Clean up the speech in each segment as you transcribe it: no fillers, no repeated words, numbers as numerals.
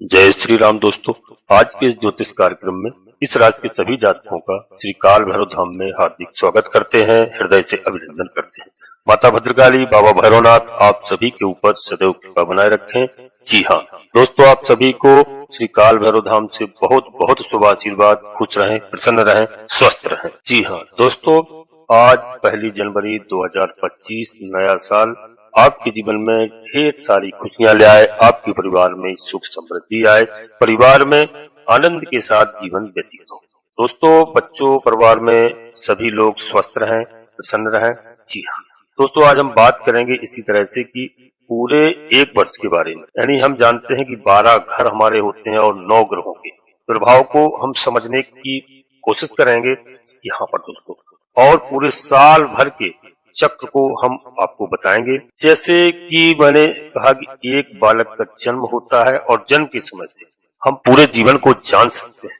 जय श्री राम दोस्तों। आज के इस ज्योतिष कार्यक्रम में इस राशि के सभी जातकों का श्री काल भैरव धाम में हार्दिक स्वागत करते हैं, हृदय से अभिनंदन करते हैं। माता भद्रकाली, बाबा भैरवनाथ आप सभी के ऊपर सदैव कृपा बनाए रखें। जी हाँ दोस्तों, आप सभी को श्री काल भैरव धाम से बहुत बहुत शुभ आशीर्वाद। खुश रहें, प्रसन्न रहें, स्वस्थ रहें। जी हाँ दोस्तों, आज 1 जनवरी 2025 नया साल आपके जीवन में ढेर सारी खुशियां ले आए, आपके परिवार में सुख समृद्धि आए, परिवार में आनंद के साथ जीवन व्यतीत हो। दोस्तों, बच्चों, परिवार में सभी लोग स्वस्थ रहें, प्रसन्न रहें। जी हाँ दोस्तों, आज हम बात करेंगे इसी तरह से कि पूरे एक वर्ष के बारे में। यानी हम जानते हैं कि 12 घर हमारे होते हैं और 9 ग्रहों के प्रभाव को हम समझने की कोशिश करेंगे यहाँ पर दोस्तों, और पूरे साल भर के चक्र को हम आपको बताएंगे। जैसे कि मैंने कहा कि एक बालक का जन्म होता है और जन्म के समय से हम पूरे जीवन को जान सकते हैं।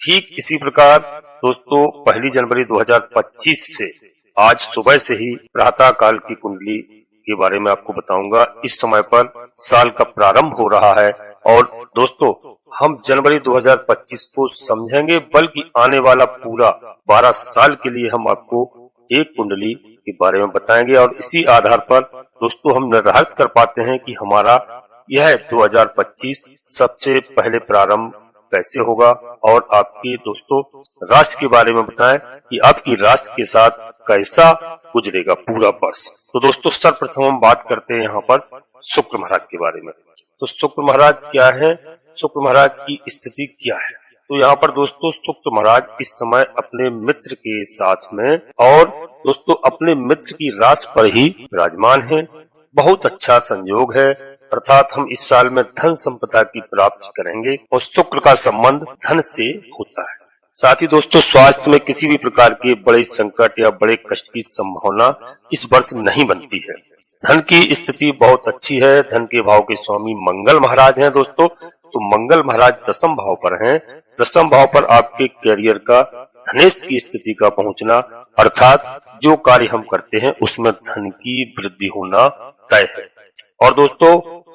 ठीक इसी प्रकार दोस्तों, 1 जनवरी 2025 से आज सुबह से ही प्रातः काल की कुंडली के बारे में आपको बताऊंगा। इस समय पर साल का प्रारंभ हो रहा है और दोस्तों, हम जनवरी 2025 को समझेंगे, बल्कि आने वाला पूरा 12 साल के लिए हम आपको एक कुंडली के बारे में बताएंगे और इसी आधार पर दोस्तों हम निर्धारित कर पाते हैं कि हमारा यह 2025 सबसे पहले प्रारंभ कैसे होगा, और आपकी दोस्तों राशि के बारे में बताएं कि आपकी राशि के साथ कैसा गुजरेगा पूरा वर्ष। तो दोस्तों, सर्वप्रथम हम बात करते हैं यहाँ पर शुक्र महाराज के बारे में। तो शुक्र महाराज क्या है, शुक्र महाराज की स्थिति क्या है? तो यहाँ पर दोस्तों शुक्र महाराज इस समय अपने मित्र के साथ में और दोस्तों अपने मित्र की राशि पर ही विराजमान है। बहुत अच्छा संयोग है, अर्थात हम इस साल में धन संपदा की प्राप्ति करेंगे और शुक्र का संबंध धन से होता है। साथ ही दोस्तों, स्वास्थ्य में किसी भी प्रकार के बड़े संकट या बड़े कष्ट की संभावना इस वर्ष नहीं बनती है। धन की स्थिति बहुत अच्छी है। धन के भाव के स्वामी मंगल महाराज हैं दोस्तों। तो मंगल महाराज 10वें भाव पर हैं। 10वें भाव पर आपके कैरियर का धनेश की स्थिति का पहुंचना, अर्थात जो कार्य हम करते हैं उसमें धन की वृद्धि होना तय है। और दोस्तों,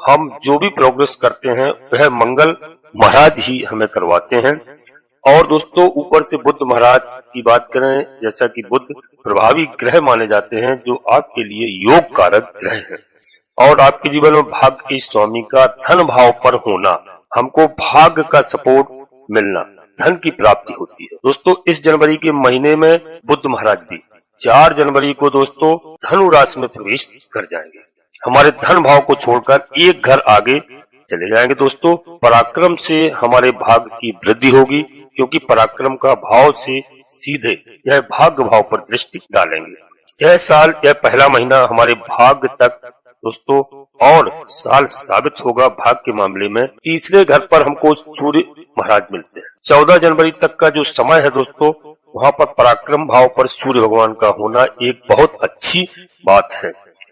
हम जो भी प्रोग्रेस करते हैं वह मंगल महाराज ही हमें करवाते हैं। और दोस्तों, ऊपर से बुध महाराज की बात करें, जैसा कि बुध प्रभावी ग्रह माने जाते हैं जो आपके लिए योग कारक ग्रह है, और आपके जीवन में भाग्य के स्वामी का धन भाव पर होना, हमको भाग्य का सपोर्ट मिलना, धन की प्राप्ति होती है। दोस्तों, इस जनवरी के महीने में बुध महाराज भी 4 जनवरी को दोस्तों धनु राशि में प्रवेश कर जाएंगे। हमारे धन भाव को छोड़कर एक घर आगे चले जाएंगे। दोस्तों, पराक्रम से हमारे भाग्य की वृद्धि होगी, क्योंकि पराक्रम का भाव से सीधे यह भाग्य भाव पर दृष्टि डालेंगे। यह साल, यह पहला महीना हमारे भाग्य तक दोस्तों और साल साबित होगा। भाग्य के मामले में तीसरे घर पर हमको सूर्य महाराज मिलते हैं। 14 जनवरी तक का जो समय है दोस्तों, वहाँ पर पराक्रम भाव पर सूर्य भगवान का होना एक बहुत अच्छी बात है,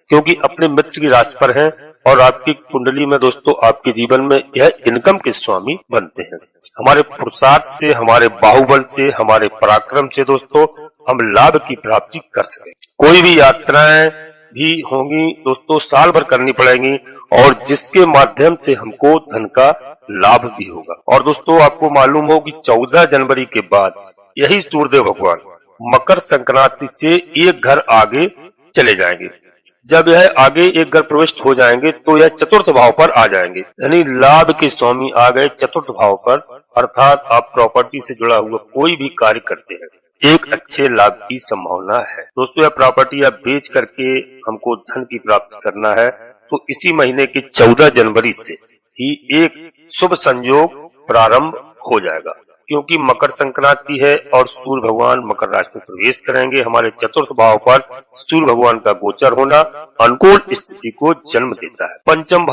क्योंकि अपने मित्र की राशि पर है और आपकी कुंडली में दोस्तों आपके जीवन में यह इनकम के स्वामी बनते हैं। हमारे पुरुषार्थ से, हमारे बाहुबल से, हमारे पराक्रम से दोस्तों हम लाभ की प्राप्ति कर सके। कोई भी यात्राएं भी होंगी दोस्तों, साल भर करनी पड़ेंगी, और जिसके माध्यम से हमको धन का लाभ भी होगा। और दोस्तों, आपको मालूम हो कि 14 जनवरी के बाद यही सूर्यदेव भगवान मकर संक्रांति से एक घर आगे चले जाएंगे। जब यह आगे एक घर प्रविष्ट हो जाएंगे तो यह चतुर्थ भाव पर आ जाएंगे, यानी लाभ के स्वामी आ गए चतुर्थ भाव पर। अर्थात आप प्रॉपर्टी से जुड़ा हुआ कोई भी कार्य करते हैं, एक अच्छे लाभ की संभावना है। दोस्तों, यह प्रॉपर्टी आप बेच करके हमको धन की प्राप्ति करना है, तो इसी महीने के 14 जनवरी से ही एक शुभ संयोग प्रारंभ हो जाएगा, क्योंकि मकर संक्रांति है और सूर्य भगवान मकर राशि में प्रवेश करेंगे। हमारे चतुर्थ भाव पर सूर्य भगवान का गोचर होना अनुकूल स्थिति को जन्म देता है। पंचम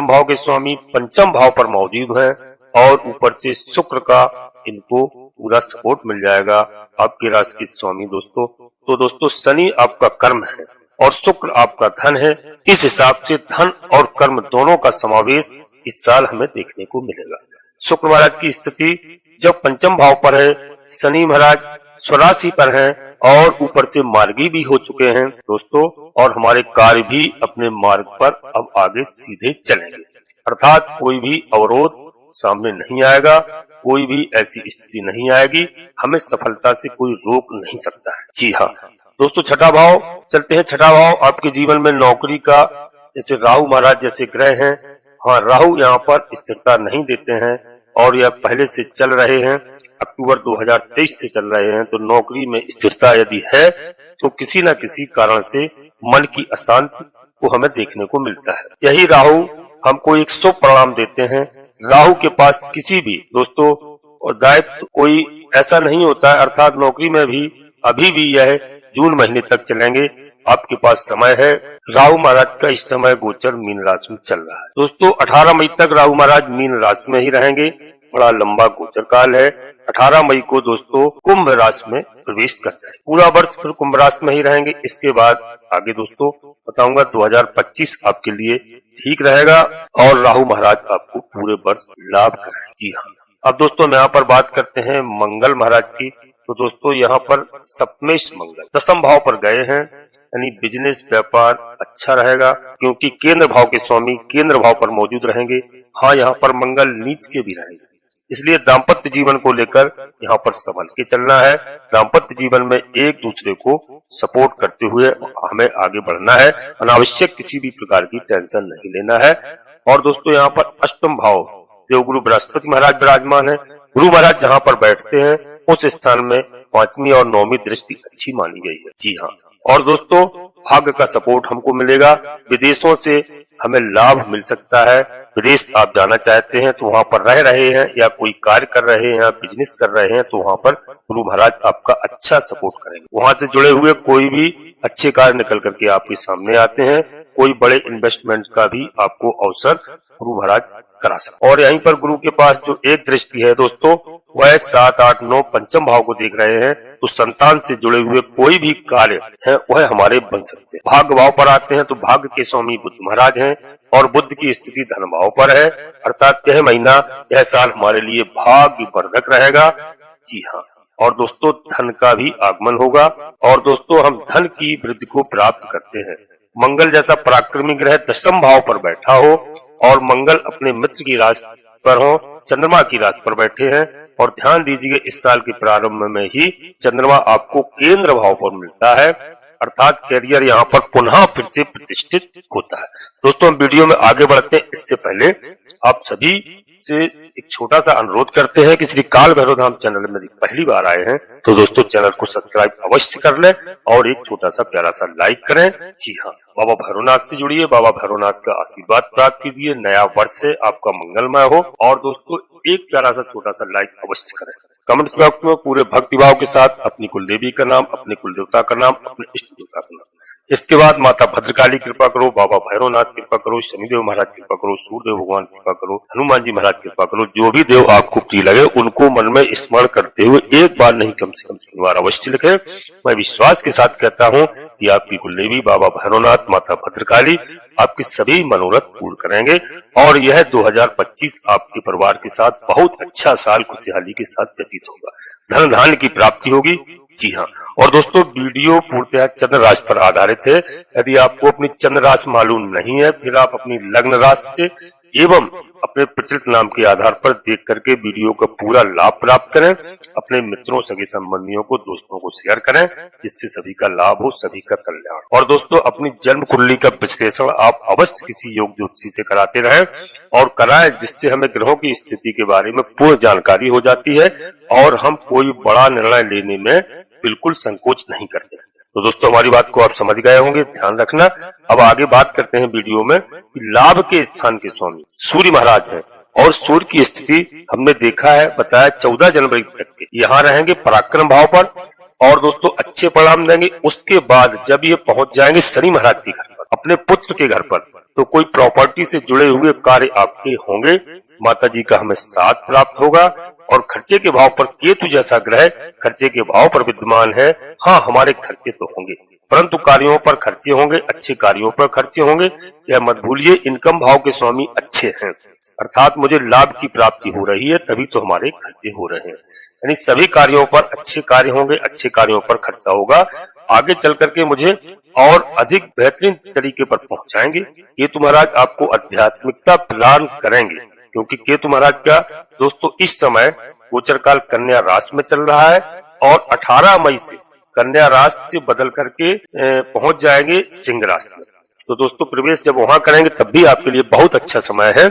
भाव के स्वामी पंचम भाव पर मौजूद हैं, और ऊपर से शुक्र का इनको पूरा सपोर्ट मिल जाएगा। आपकी राशि के स्वामी दोस्तों, तो दोस्तों शनि आपका कर्म है और शुक्र आपका धन है। इस हिसाब से धन और कर्म दोनों का समावेश इस साल हमें देखने को मिलेगा। शुक्र महाराज की स्थिति जब पंचम भाव पर है, शनि महाराज स्वराशि पर हैं और ऊपर से मार्गी भी हो चुके हैं दोस्तों, और हमारे कार्य भी अपने मार्ग पर अब आगे सीधे चलेंगे। अर्थात कोई भी अवरोध सामने नहीं आएगा, कोई भी ऐसी स्थिति नहीं आएगी, हमें सफलता से कोई रोक नहीं सकता है। जी हाँ दोस्तों, छठा भाव चलते हैं। छठा भाव आपके जीवन में नौकरी का, जैसे राहु महाराज जैसे ग्रह हैं। हाँ, राहु यहाँ पर स्थिरता नहीं देते हैं और यह पहले से चल रहे हैं, अक्टूबर 2023 से चल रहे हैं। तो नौकरी में स्थिरता यदि है तो किसी न किसी कारण से मन की अशांति को हमें देखने को मिलता है। यही राहु हमको एक शुभ परिणाम देते हैं। राहु के पास किसी भी दोस्तों और दायित्व कोई ऐसा नहीं होता है, अर्थात नौकरी में भी अभी भी यह जून महीने तक चलेंगे, आपके पास समय है। राहु महाराज का इस समय गोचर मीन राशि में चल रहा है। दोस्तों 18 मई तक राहु महाराज मीन राशि में ही रहेंगे, बड़ा लंबा गोचर काल है। 18 मई को दोस्तों कुंभ राशि में प्रवेश कर जाए, पूरा वर्ष फिर कुंभ राशि में ही रहेंगे। इसके बाद आगे दोस्तों बताऊंगा 2025 आपके लिए ठीक रहेगा और राहु महाराज आपको पूरे वर्ष लाभ कराए। जी हाँ, अब दोस्तों यहाँ पर बात करते हैं मंगल महाराज की। तो दोस्तों यहाँ पर सप्तमेश मंगल दशम भाव पर गए हैं, यानी बिजनेस व्यापार अच्छा रहेगा क्योंकि केंद्र भाव के स्वामी केंद्र भाव पर मौजूद रहेंगे। हाँ, यहाँ पर मंगल नीच के भी रहेंगे, इसलिए दाम्पत्य जीवन को लेकर यहाँ पर संभल के चलना है। दाम्पत्य जीवन में एक दूसरे को सपोर्ट करते हुए हमें आगे बढ़ना है, अनावश्यक किसी भी प्रकार की टेंशन नहीं लेना है। और दोस्तों यहाँ पर अष्टम भाव देवगुरु बृहस्पति महाराज विराजमान है। गुरु महाराज जहाँ पर बैठते हैं उस स्थान में 5वीं और 9वीं दृष्टि अच्छी मानी गई है। जी हाँ, और दोस्तों भाग्य का सपोर्ट हमको मिलेगा, विदेशों से हमें लाभ मिल सकता है। विदेश आप जाना चाहते हैं तो वहाँ पर रह रहे हैं या कोई कार्य कर रहे हैं या बिजनेस कर रहे हैं तो वहाँ पर गुरु महाराज आपका अच्छा सपोर्ट करेंगे। वहाँ से जुड़े हुए कोई भी अच्छे कार्य निकल करके आपके सामने आते हैं, कोई बड़े इन्वेस्टमेंट का भी आपको अवसर गुरु महाराज करा सकते। और यहीं पर गुरु के पास जो एक दृष्टि है दोस्तों वह 7, 8, 9 पंचम भाव को देख रहे हैं, तो संतान से जुड़े हुए कोई भी कार्य है वह हमारे बन सकते हैं। भाग्य भाव पर आते हैं तो भाग्य के स्वामी बुध महाराज हैं और बुध की स्थिति धन भाव पर है, अर्थात यह महीना यह साल हमारे लिए भाग्य वर्धक रहेगा। जी हाँ, और दोस्तों धन का भी आगमन होगा और दोस्तों हम धन की वृद्धि को प्राप्त करते हैं। मंगल जैसा पराक्रमी ग्रह दशम भाव पर बैठा हो और मंगल अपने मित्र की राशि पर हो, चंद्रमा की राशि पर बैठे हैं। और ध्यान दीजिए इस साल के प्रारंभ में ही चंद्रमा आपको केंद्र भाव पर मिलता है, अर्थात कैरियर यहाँ पर पुनः फिर से प्रतिष्ठित होता है। दोस्तों हम वीडियो में आगे बढ़ते हैं, इससे पहले आप सभी से एक छोटा सा अनुरोध करते हैं कि श्री काल भैरव धाम चैनल में पहली बार आए हैं तो दोस्तों चैनल को सब्सक्राइब अवश्य कर लें और एक छोटा सा प्यारा सा लाइक करें। जी हाँ, बाबा भैरवनाथ से जुड़िए, बाबा भैरवनाथ का आशीर्वाद प्राप्त कीजिए, नया वर्ष से आपका मंगलमय हो। और दोस्तों एक प्यारा सा छोटा सा लाइक अवश्य करें। कमेंट्स बॉक्स में पूरे भक्तिभाव के साथ अपनी कुल देवी का नाम, अपने कुल देवता का नाम, अपने इष्ट देवता का नाम, इसके बाद माता भद्रकाली कृपा करो, बाबा भैरवनाथ कृपा करो, शनिदेव महाराज कृपा करो, सूर्यदेव भगवान कृपा करो, हनुमान जी महाराज कृपा करो। जो भी देव आपको प्रिय लगे उनको मन में स्मरण करते हुए एक बार नहीं कम से कम 3 बार अवश्य लिखें। मैं विश्वास के साथ कहता हूँ कि आपकी कुलदेवी बाबा भैरवनाथ माता भद्रकाली आपके सभी मनोरथ पूर्ण करेंगे और यह 2025 आपके परिवार के साथ बहुत अच्छा साल खुशहाली के साथ व्यतीत होगा, धन धान्य की प्राप्ति होगी। जी हाँ, और दोस्तों वीडियो पूर्णतः चंद्र राशि पर आधारित है। यदि आपको अपनी चंद्र राशि मालूम नहीं है फिर आप अपनी लग्न राशि से एवं अपने प्रचलित नाम के आधार पर देख करके वीडियो का पूरा लाभ प्राप्त करें। अपने मित्रों, सगे संबंधियों को, दोस्तों को शेयर करें जिससे सभी का लाभ हो, सभी का कल्याण। और दोस्तों अपनी जन्म कुंडली का विश्लेषण आप अवश्य किसी योग ज्योतिषी से कराते रहें और कराएं, जिससे हमें ग्रहों की स्थिति के बारे में पूर्ण जानकारी हो जाती है और हम कोई बड़ा निर्णय लेने में बिल्कुल संकोच नहीं करते। तो दोस्तों हमारी बात को आप समझ गए होंगे, ध्यान रखना। अब आगे बात करते हैं वीडियो में कि लाभ के स्थान के स्वामी सूर्य महाराज हैं और सूर्य की स्थिति हमने देखा है, बताया 14 जनवरी तक के यहाँ रहेंगे पराक्रम भाव पर और दोस्तों अच्छे परिणाम देंगे। उसके बाद जब ये पहुंच जाएंगे शनि महाराज के घर पर, अपने पुत्र के घर पर, तो कोई प्रॉपर्टी से जुड़े हुए कार्य आपके होंगे, माता जी का हमें साथ प्राप्त होगा। और खर्चे के भाव पर केतु जैसा ग्रह खर्चे के भाव पर विद्यमान है। हाँ, हमारे खर्चे तो होंगे परंतु कार्यों पर खर्चे होंगे, अच्छे कार्यों पर खर्चे होंगे, यह मत भूलिए। इनकम भाव के स्वामी अच्छे हैं, अर्थात मुझे लाभ की प्राप्ति हो रही है, तभी तो हमारे खर्चे हो रहे हैं। यानी सभी कार्यों पर अच्छे कार्य होंगे, अच्छे कार्यों पर खर्चा होगा, आगे चल करके मुझे और अधिक बेहतरीन तरीके पर पहुंचाएंगे। केतु महाराज आपको आध्यात्मिकता प्रदान करेंगे, क्योंकि केतु महाराज का दोस्तों इस समय गोचर काल कन्या राशि में चल रहा है और 18 मई से कन्या राशि से बदल करके पहुंच जाएंगे सिंह राशि में। तो दोस्तों प्रवेश जब वहां करेंगे तब भी आपके लिए बहुत अच्छा समय है,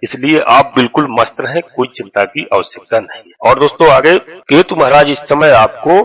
इसलिए आप बिल्कुल मस्त रहें, कोई चिंता की आवश्यकता नहीं है। और दोस्तों आगे केतु महाराज इस समय आपको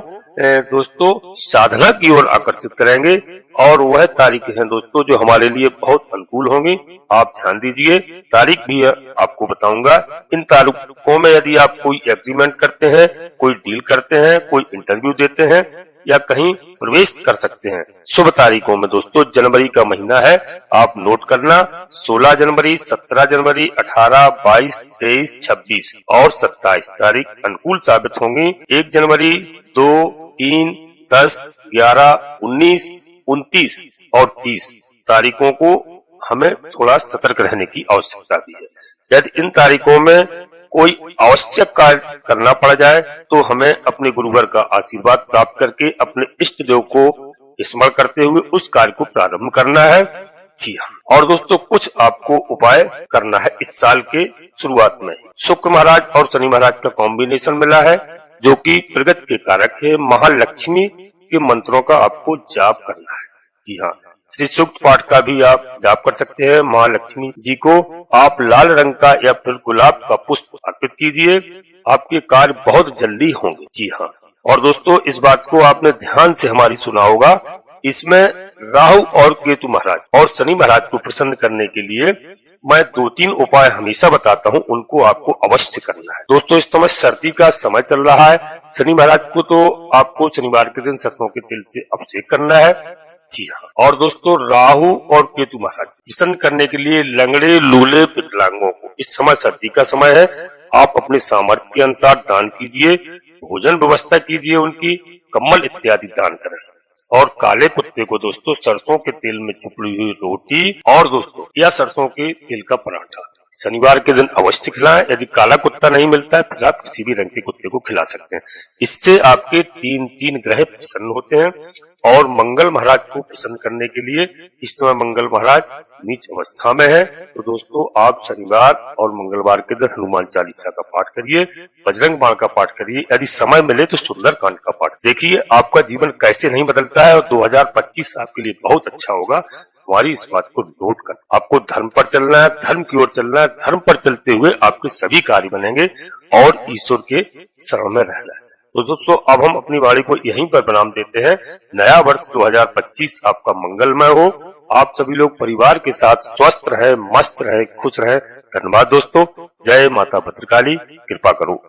दोस्तों साधना की ओर आकर्षित करेंगे और वह तारीख है दोस्तों जो हमारे लिए बहुत अनुकूल होंगी। आप ध्यान दीजिए, तारीख भी आपको बताऊंगा। इन तारीखों में यदि आप कोई एग्रीमेंट करते हैं, कोई डील करते हैं, कोई इंटरव्यू देते हैं या कहीं प्रवेश कर सकते हैं। शुभ तारीखों में दोस्तों जनवरी का महीना है, आप नोट करना 16 जनवरी, 17 जनवरी, 18, 22, 23, 26 और 27 तारीख अनुकूल साबित होंगी। 1 जनवरी, 2, 3, 10, 11, 19, 29 और 30 तारीखों को हमें थोड़ा सतर्क रहने की आवश्यकता भी है। यदि इन तारीखों में कोई आवश्यक कार्य करना पड़ जाए तो हमें अपने गुरुवर का आशीर्वाद प्राप्त करके अपने इष्ट देव को स्मरण करते हुए उस कार्य को प्रारंभ करना है। जी हाँ, और दोस्तों कुछ आपको उपाय करना है इस साल के शुरुआत में। शुक्र महाराज और शनि महाराज का कॉम्बिनेशन मिला है जो कि प्रगति के कारक है। महालक्ष्मी के मंत्रों का आपको जाप करना है। जी हाँ, श्री सूक्त पाठ का भी आप जाप कर सकते हैं। महालक्ष्मी जी को आप लाल रंग का या फिर गुलाब का पुष्प अर्पित कीजिए, आपके कार्य बहुत जल्दी होंगे। जी हाँ, और दोस्तों इस बात को आपने ध्यान से हमारी सुना होगा, इसमें राहु और केतु महाराज और शनि महाराज को प्रसन्न करने के लिए मैं 2-3 उपाय हमेशा बताता हूँ, उनको आपको अवश्य करना है। दोस्तों इस समय सर्दी का समय चल रहा है, शनि महाराज को तो आपको शनिवार के दिन सरसों के तेल से अभिषेक करना है। जी हाँ, और दोस्तों राहु और केतु महाराज प्रसन्न करने के लिए लंगड़े लूले विकलांगों को इस समय सर्दी का समय है, आप अपने सामर्थ्य के अनुसार दान कीजिए, भोजन व्यवस्था कीजिए, उनकी कम्बल इत्यादि दान करें। और काले कुत्ते को दोस्तों सरसों के तेल में चुपड़ी हुई रोटी और दोस्तों या सरसों के तेल का पराठा शनिवार के दिन अवश्य खिलाएं। यदि काला कुत्ता नहीं मिलता है फिर आप किसी भी रंग के कुत्ते को खिला सकते हैं। इससे आपके 3 ग्रह प्रसन्न होते हैं। और मंगल महाराज को प्रसन्न करने के लिए इस समय मंगल महाराज नीच अवस्था में है, तो दोस्तों आप शनिवार और मंगलवार के दिन हनुमान चालीसा का पाठ करिए, बजरंग बाण का पाठ करिए, यदि समय मिले तो सुंदर कांड का पाठ। देखिए आपका जीवन कैसे नहीं बदलता है और 2025 आपके लिए बहुत अच्छा होगा। हमारी इस बात को नोट कर आपको धर्म पर चलना है, धर्म की ओर चलना है, धर्म पर चलते हुए आपके सभी कार्य बनेंगे और ईश्वर के शरण में रहना है। तो दोस्तों अब हम अपनी वाणी को यहीं पर विराम देते हैं। नया वर्ष 2025 आपका मंगलमय हो। आप सभी लोग परिवार के साथ स्वस्थ रहे, मस्त रहे, खुश रहे। धन्यवाद दोस्तों। जय माता भद्रकाली, कृपा करो।